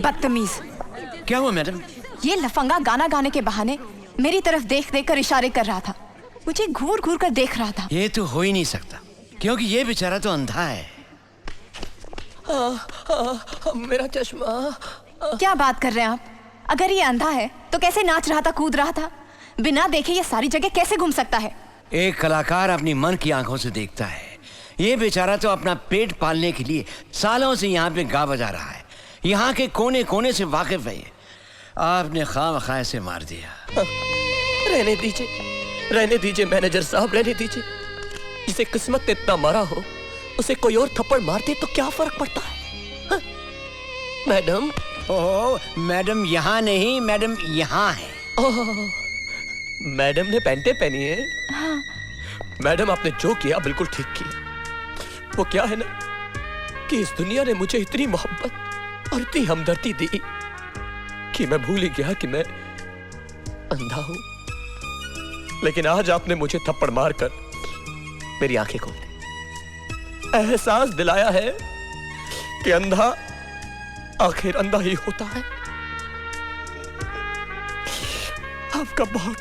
बदतमीज। क्या हुआ मैडम? ये लफंगा गाना गाने के बहाने मेरी तरफ देख देख कर इशारे कर रहा था, मुझे घूर घूर कर देख रहा था। ये तो हो ही नहीं सकता, क्योंकि ये बेचारा तो अंधा है। मेरा चश्मा। क्या बात कर रहे हैं आप? अगर ये अंधा है तो कैसे नाच रहा था, कूद रहा था? बिना देखे ये सारी जगह कैसे घूम सकता है? एक कलाकार अपनी मन की आंखों से देखता है। ये बेचारा तो अपना पेट पालने के लिए सालों से यहाँ पे गा बजा रहा है, यहाँ के कोने कोने से वाकिफ है। आपने खामखा से मार दिया। रहने दीजिए मैनेजर साहब, रहने दीजिए। जिसे किस्मत ने इतना मारा हो उसे कोई और थप्पड़ मार दे तो क्या फर्क पड़ता है? हाँ? मैडम। ओह मैडम यहाँ नहीं, मैडम यहाँ है। मैडम ने पैंटे पहनी है। हाँ। मैडम आपने जो किया बिल्कुल ठीक किया। वो क्या है ना कि इस दुनिया ने मुझे इतनी मोहब्बत और इतनी हमदर्दी दी कि मैं भूल ही गया कि मैं अंधा हूं। लेकिन आज आपने मुझे थप्पड़ मारकर मेरी आंखें खोल दी, एहसास दिलाया है कि अंधा आखिर अंधा ही होता है। आपका बहुत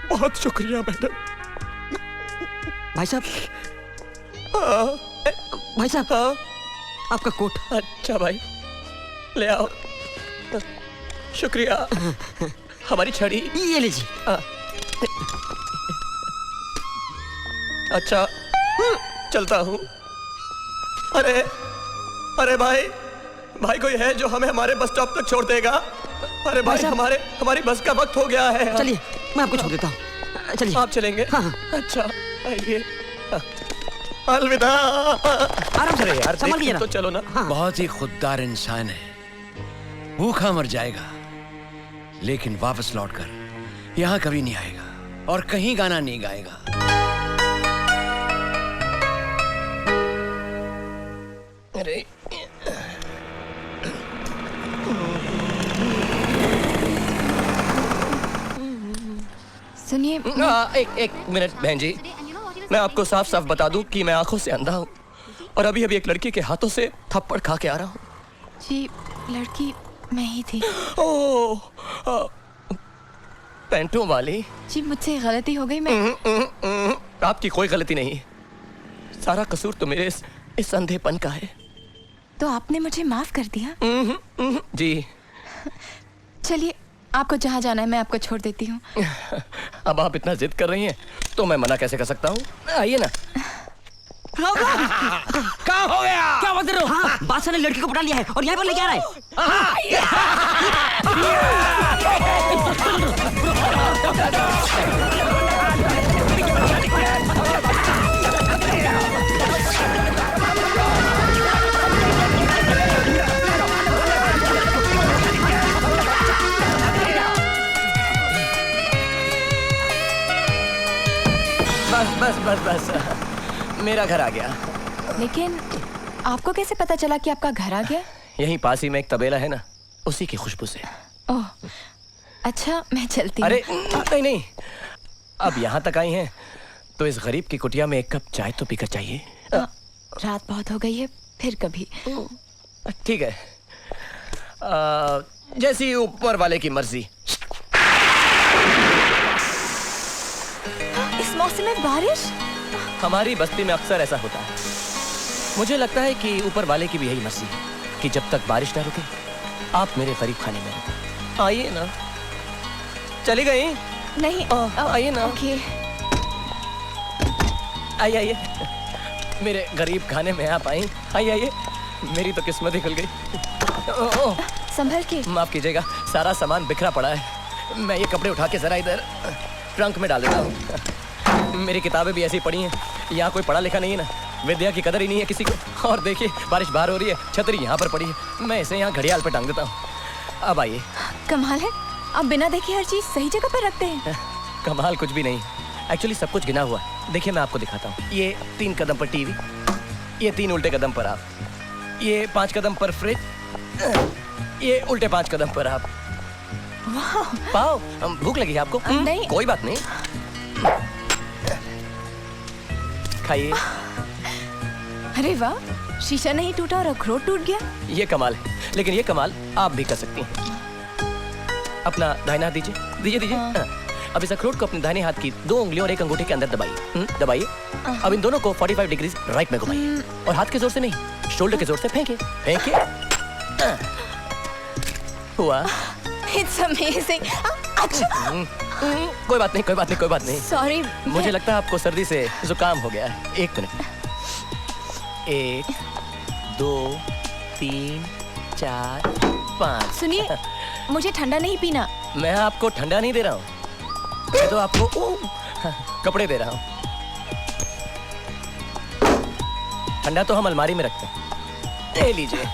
बहुत शुक्रिया मैडम। भाई साहब, भाई साहब, आपका कोट। अच्छा भाई, ले आओ। शुक्रिया। हमारी छड़ी ये लीजिए। अच्छा, चलता हूं। अरे भाई कोई है जो हमें हमारे बस स्टॉप तक छोड़ देगा? अरे भाई हमारी बस का वक्त हो गया है। चलिए मैं आपको छोड़ देता हूँ। चलिए। आप चलेंगे? हाँ। अच्छा आइए। अलविदा। आराम से रहिए यार, संभल के तो चलो ना। हाँ। बहुत ही खुददार इंसान है, भूखा मर जाएगा लेकिन वापस लौटकर यहाँ कभी नहीं आएगा और कहीं गाना नहीं गाएगा। अरे सुनिए। एक मिनट बहन जी, मैं आपको साफ साफ बता दूं कि मैं आंखों से अंधा हूं और अभी एक लड़की के हाथों से थप्पड़ खा के आ रहा हूं। जी लड़की मैं ही थी। ओह, पैंटों वाली। जी मुझसे गलती हो गई। मैं आपकी कोई गलती नहीं, सारा कसूर तो मेरे इस अंधेपन का है। तो आपने मुझे माफ कर दिया? जी। चलिए आपको जहाँ जाना है मैं आपको छोड़ देती हूँ। अब आप इतना जिद कर रही हैं तो मैं मना कैसे कर सकता हूँ? आइए ना। क्या हो गया? क्या बात कर रहे हो? हाँ, बादशाह ने लड़की को पटा लिया है और यहाँ पर लेके आ रहा बस मेरा घर आ गया। लेकिन आपको कैसे पता चला कि आपका घर आ गया? यहीं पास ही में एक तबेला है ना, उसी की खुशबू से। ओह अच्छा, मैं चलती हूँ। अरे नहीं, अब यहाँ तक आई हैं तो इस गरीब की कुटिया में एक कप चाय तो पीकर चाहिए। रात बहुत हो गई है, फिर कभी। ठीक है, जैसी ऊपर वाले की मर्जी। इस मौसम में बारिश? हमारी बस्ती में अक्सर ऐसा होता है। मुझे लगता है कि ऊपर वाले की भी यही मर्जी है कि जब तक बारिश ना रुके आप मेरे करीब खाने में रुको। आइए ना। चली गई? नहीं। आइए ना। ओके। आइए मेरे गरीब खाने में आप आई। आइए, मेरी तो किस्मत ही खुल गई। संभल के। माफ कीजिएगा, सारा सामान बिखरा पड़ा है। मैं ये कपड़े उठा के जरा इधर ट्रंक में डाल देता हूँ। मेरी किताबें भी ऐसी पड़ी हैं, यहाँ कोई पढ़ा लिखा नहीं है ना, विद्या की कदर ही नहीं है किसी को। और देखिए बारिश बाहर हो रही है, छतरी यहाँ पर पड़ी है, मैं इसे यहाँ घड़ियाल पर टांग देता हूँ। अब आइए। कमाल है, आप बिना देखे हर चीज सही जगह पर रखते हैं। कमाल कुछ भी नहीं, एक्चुअली सब कुछ गिना हुआ है। देखिए मैं आपको दिखाता हूँ। ये 3 कदम पर टीवी, ये 3 उल्टे कदम पर आप, ये 5 कदम पर फ्रिज, ये उल्टे 5 कदम पर आप। पाओ, भूख लगी है आपको? नहीं। कोई बात नहीं, खाइए। अरे वाह, शीशा नहीं टूटा और अखरोट टूट गया। ये कमाल है, लेकिन ये कमाल आप भी कर सकती हैं। अपना दाहिना हाथ दीजिए, दीजिए दीजिए। हाँ। अब इस अखरोट को अपने दाहिने हाथ की 2 उंगलियों और 1 अंगूठे के अंदर दबाइए। दबाइए। अब इन दोनों को 45 डिग्री राइट में घुमाइए और हाथ के जोर से नहीं, शोल्डर के जोर से फेंके फेंके। हुआ। It's amazing. अच्छा। कोई बात नहीं, कोई बात नहीं, कोई बात नहीं। सॉरी, मुझे लगता है आपको सर्दी से जुकाम हो गया है। 1 मिनट। 1 2 3 4 5। सुनिए, मुझे ठंडा नहीं पीना। मैं आपको ठंडा नहीं दे रहा हूँ, मैं तो आपको कपड़े दे रहा हूँ। ठंडा तो हम अलमारी में रखते हैं। ले लीजिए।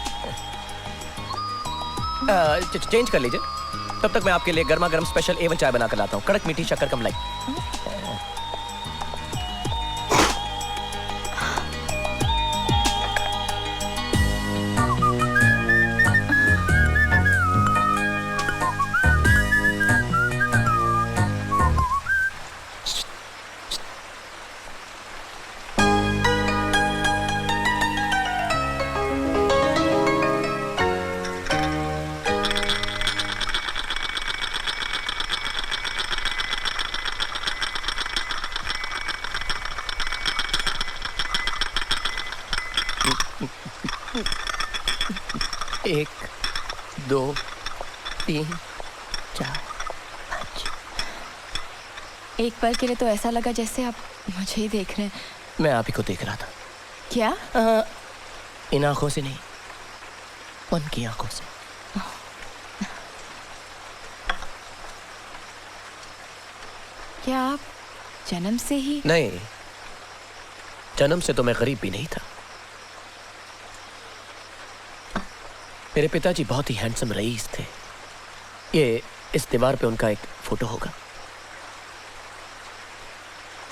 चेंज कर लीजिए। तब तक मैं आपके लिए गर्मा गर्म स्पेशल A1 चाय बना कर लाता हूँ, कड़क मीठी शक्कर कम लाई। एक, 2, 3, 4, 5। एक पल के लिए तो ऐसा लगा जैसे आप मुझे ही देख रहे हैं। मैं आप ही को देख रहा था। क्या? इन आंखों से नहीं, मन की आंखों से। क्या आप जन्म से ही? नहीं, जन्म से तो मैं गरीब भी नहीं था। मेरे पिताजी बहुत ही हैंडसम रईस थे। ये इस दीवार पे उनका एक फोटो होगा।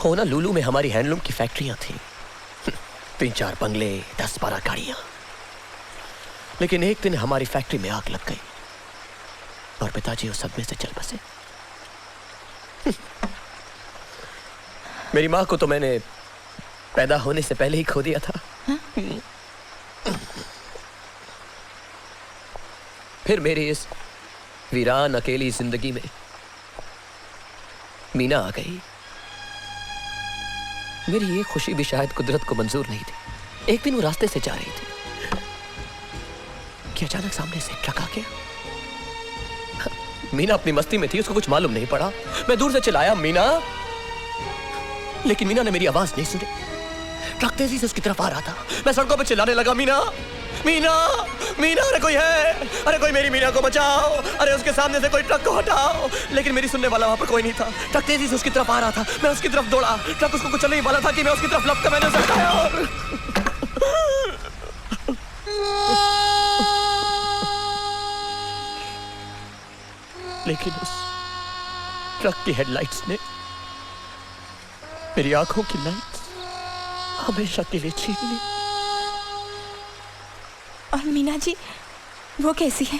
होना लुलू में हमारी हैंडलूम की फैक्ट्रियां थी। 3-4 बंगले, 10-12 गाड़ियां। लेकिन एक दिन हमारी फैक्ट्री में आग लग गई और पिताजी उस सदमे से चल बसे। मेरी माँ को तो मैंने पैदा होने से पहले ही खो दिया था। फिर मेरी इस वीरान अकेली जिंदगी में मीना आ गई। मेरी ये खुशी भी शायद कुदरत को मंजूर नहीं थी। एक दिन वो रास्ते से जा रही थी कि अचानक सामने से ट्रक आ गया। मीना अपनी मस्ती में थी, उसको कुछ मालूम नहीं पड़ा। मैं दूर से चिल्लाया, मीना, लेकिन मीना ने मेरी आवाज नहीं सुनी। ट्रक तेजी से उसकी तरफ आ रहा था। मैं सड़कों पर चिल्लाने लगा, मीना, मीना, मीना, अरे कोई है, अरे कोई मेरी मीना को बचाओ, अरे उसके सामने से कोई ट्रक को हटाओ। लेकिन मेरी सुनने वाला वहां पर कोई नहीं था। ट्रक तेजी से उसकी तरफ आ रहा था। मैं उसकी तरफ दौड़ा। ट्रक उसको कुचलने ही वाला था कि मैं उसकी तरफ लपका मैंने उसे हटाया और लेकिन उस ट्रक की हेडलाइट्स ने मेरी आंखों की लाइट्स हमेशा के लिए छीन ली। और मीना जी, वो कैसी है?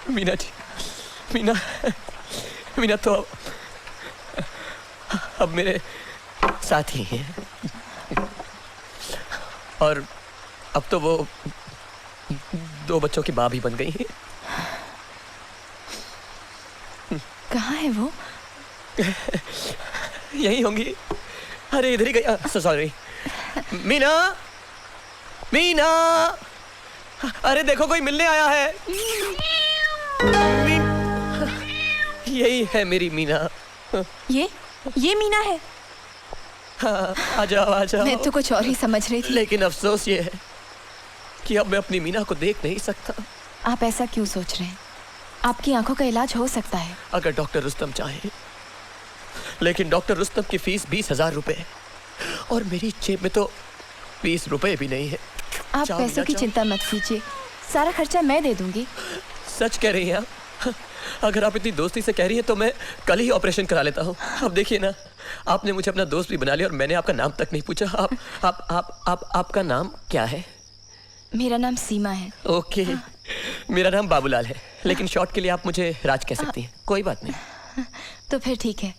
मीना जी, मीना, मीना तो अब मेरे साथ ही हैं। और अब तो वो 2 बच्चों की माँ भी बन गई है। कहाँ है वो? यही होंगी। अरे इधर ही गई। सॉरी। मीना, मीना, अरे देखो कोई मिलने आया है। यही है मेरी मीना। ये मीना है? हाँ, आ जाओ आ जाओ। मैं तो कुछ और ही समझ रही थी। लेकिन अफसोस ये है कि अब मैं अपनी मीना को देख नहीं सकता। आप ऐसा क्यों सोच रहे हैं? आपकी आंखों का इलाज हो सकता है अगर डॉक्टर रुस्तम चाहे। लेकिन डॉक्टर रुस्तम की फीस 20,000 रुपए और मेरी जेब में तो 20 रुपए भी नहीं है। आप पैसों की चिंता मत कीजिए, सारा खर्चा मैं दे दूंगी। सच कह रही हैं आप? अगर आप इतनी दोस्ती से कह रही हैं तो मैं कल ही ऑपरेशन करा लेता हूँ। अब देखिए ना, आपने मुझे अपना दोस्त भी बना लिया और मैंने आपका नाम तक नहीं पूछा। आपका नाम क्या है? मेरा नाम सीमा है। ओके। मेरा नाम बाबूलाल है, लेकिन शॉर्ट के लिए आप मुझे राज कह सकती हैं। कोई बात नहीं। तो फिर ठीक है,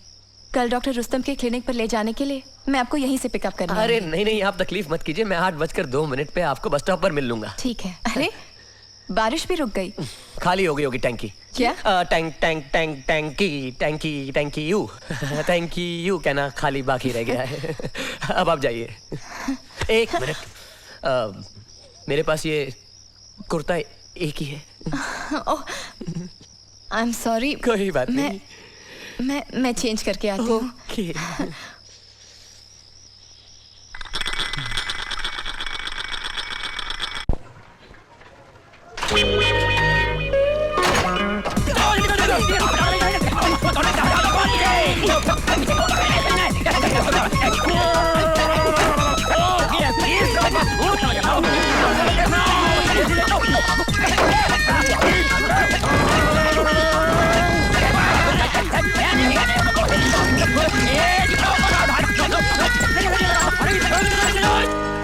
कल डॉक्टर रुस्तम के क्लिनिक पर ले जाने के लिए मैं आपको यहीं से पिकअप करने अरे नहीं नहीं, आप तकलीफ मत कीजिए, मैं 8:02 पे आपको बस स्टॉप पर मिल लूंगा। ठीक है। अरे बारिश भी रुक गई। खाली हो गई होगी टैंकी। क्या? टैंक टैंक टैंक टैंकी टैंकी टैंकी यू टैंकी यू कहना खाली बाकी रह गया है। अब आप जाइए। एक मिनट, मेरे पास ये कुर्ता एक ही है। ओह, आई एम सॉरी। कोई बात नहीं। मैं चेंज करके आती हूँ। ओके।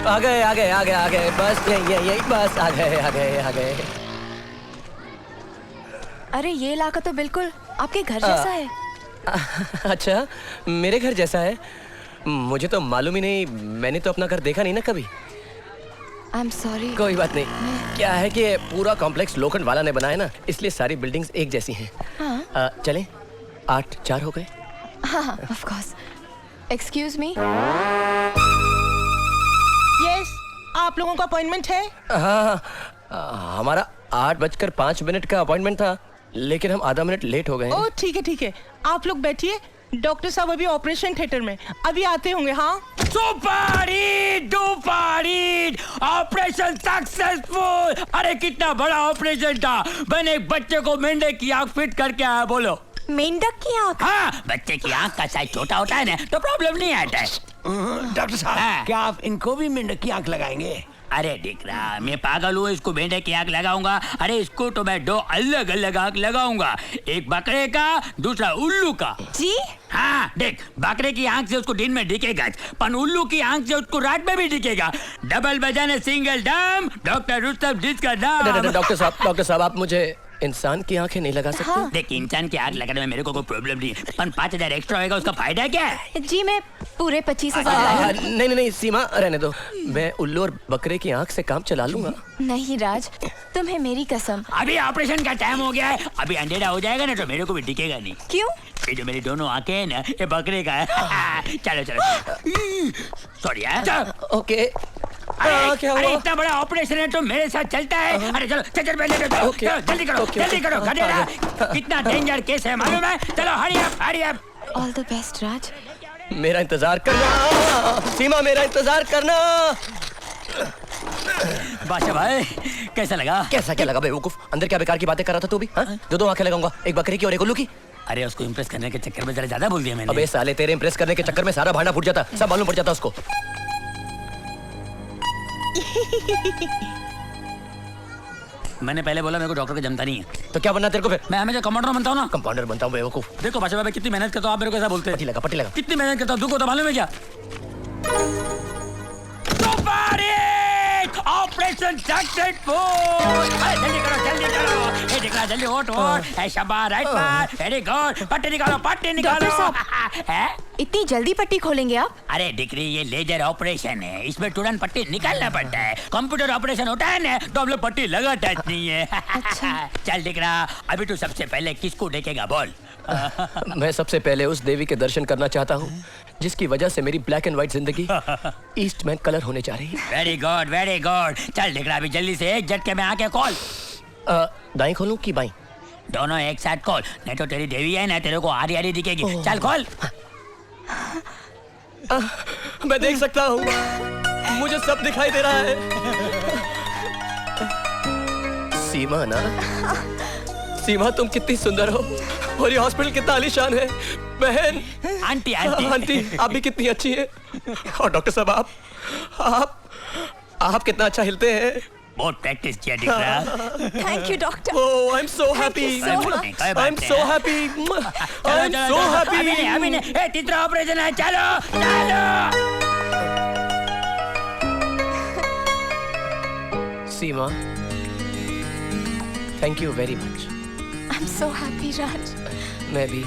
आ गए आ गए आ गए आ गए, बस यही बस आ गए आ गए आ गए। अरे ये इलाका तो बिल्कुल आपके घर जैसा है। अच्छा, मेरे घर जैसा है? मुझे तो मालूम ही नहीं, मैंने तो अपना घर देखा नहीं ना कभी। I am sorry. कोई बात नहीं। क्या है कि पूरा कॉम्प्लेक्स लोखंड वाला ने बनाया ना, इसलिए सारी बिल्डिंग्स एक जैसी हैं। हाँ। चलें? 8:04 हो गए। हाँ हाँ, of course. Excuse me. Yes, आप लोगों का अपॉइंटमेंट है? हाँ, हमारा 8:05 का अपॉइंटमेंट था, लेकिन हम आधा मिनट लेट हो गए हैं। ओह ठीक है ठीक है, आप लोग बैठिए, डॉक्टर साहब अभी ऑपरेशन थिएटर में, अभी आते होंगे। हाँ, super hit, duper hit, operation successful. अरे कितना बड़ा ऑपरेशन था। मैंने एक बच्चे को मेंढक की आंख फिट करके आया। बोलो। मेंढक की आंख? हाँ, बच्चे की आंख का साइज छोटा होता है ना, तो प्रॉब्लम नहीं आता है। डॉक्टर साहब, हाँ। क्या आप इनको भी मेंढक की आंख लगाएंगे? अरे दिख रहा, मैं पागल हूँ इसको मेंढक की आंख लगाऊंगा? अरे इसको तो मैं 2 अलग अलग आंख लगाऊंगा, एक बकरे का, दूसरा उल्लू का। जी? हाँ देख, बकरे की आंख से उसको दिन में दिखेगा, पर उल्लू की आंख से उसको रात में भी दिखेगा। डबल बजाने सिंगल डम, डॉक्टर रुस्तम जिसका नाम। डॉक्टर साहब, आप मुझे इंसान की आंखें नहीं लगा सकते? हाँ। देख, इंसान की आंख लगाने में मेरे को कोई प्रॉब्लम नहीं है, पर 5,000 एक्स्ट्रा होएगा, उसका फायदा क्या है? जी मैं पूरे 25,000। नहीं सीमा, रहने दो, मैं उल्लू और बकरे की आंख से काम चला लूंगा। नहीं राज, तुम्हें मेरी कसम। अभी ऑपरेशन का टाइम हो गया है, अभी अंधेरा हो जाएगा ना तो मेरे को भी दिखेगा नहीं। क्यों? ये जो मेरी दोनों आंखें हैं ना, ये बकरे का है। चलो सॉरी यार। ओके। क्या अरे हुआ? इतना बड़ा ऑपरेशन है तो मेरे साथ चलता है। अरे चलो चल पहले ओके। जल्दी करो जल्दी करो। गधेड़ा, कितना डेंजर केस है मालूम है? चलो hurry up. All the best Raj. मेरा इंतजार करना सीमा, मेरा इंतजार करना। बादशाह भाई, कैसा लगा? कैसा क्या लगा बेवकूफ? अंदर क्या बेकार की बातें कर रहा था तू भी? हाँ? 2 आंखें लगाऊंगा, एक बकरे की और एक उल्लू की। अरे उसको इम्प्रेस करने के चक्कर में जरा ज्यादा बोल दिया मैंने। अबे साले, तेरे इम्प्रेस करने के चक्कर में सारा भांडा फूट जाता, सब मालूम पड़ जाता उसको। मैंने पहले बोला मेरे को डॉक्टर का जमता नहीं है। तो क्या बनना तेरे को फिर? मैं हमेशा कंपाउंडर बनता हूँ ना। कंपाउंडर बनता हूँ बेवकूफ। देखो बादशाह भाई, कितनी मेहनत करता हूँ, आप मेरे को ऐसा बोलते हैं। पट्टी लगा। कितनी मेहनत करता हूँ, दुख होता मालूम है क्या? Operation successful. जल्दी करो। ये देख रहा, जल्दी ओट। शाबाश, राइट बार, वेरी गुड। पट्टी निकालो। डॉक्टर साहब, है? इतनी जल्दी पट्टी खोलेंगे आप? अरे दिक्री, ये लेजर ऑपरेशन है, इसमें तुरंत पट्टी निकालना पड़ता है। कंप्यूटर ऑपरेशन होता है ना, तो हम लोग पट्टी लगाता नहीं है। अच्छा। चल दिख रहा, अभी तू सबसे पहले किसको देखेगा बोल? मैं सबसे पहले उस देवी के दर्शन करना चाहता हूँ जिसकी वजह से मेरी ब्लैक एंड व्हाइट जिंदगी ईस्टमैन कलर होने जा रही है। Very good. चल दिख रहा, अभी जल्दी से एक झटके में आके खोल। दाएं खोलूं कि बाएं? दोनों एक साथ खोल, नहीं तो तेरी देवी है ना, तेरे को आरी दिखेगी। चल खोल। मैं देख सकता हूँ, मुझे सब दिखाई दे रहा है। सीमा ना, सीमा तुम कितनी सुंदर हो, और ये हॉस्पिटल कितना आलीशान है। बहन, आंटी आप भी कितनी अच्छी है। और डॉक्टर साहब, आप कितना अच्छा हिलते हैं। बहुत प्रैक्टिस किया दिख रहा। Thank you doctor. Oh, I'm so happy. I'm so happy. I'm so happy. अभी नहीं, तीसरा ऑपरेशन है, चलो। सीमा, thank you very much. I'm so happy राज। मैं भी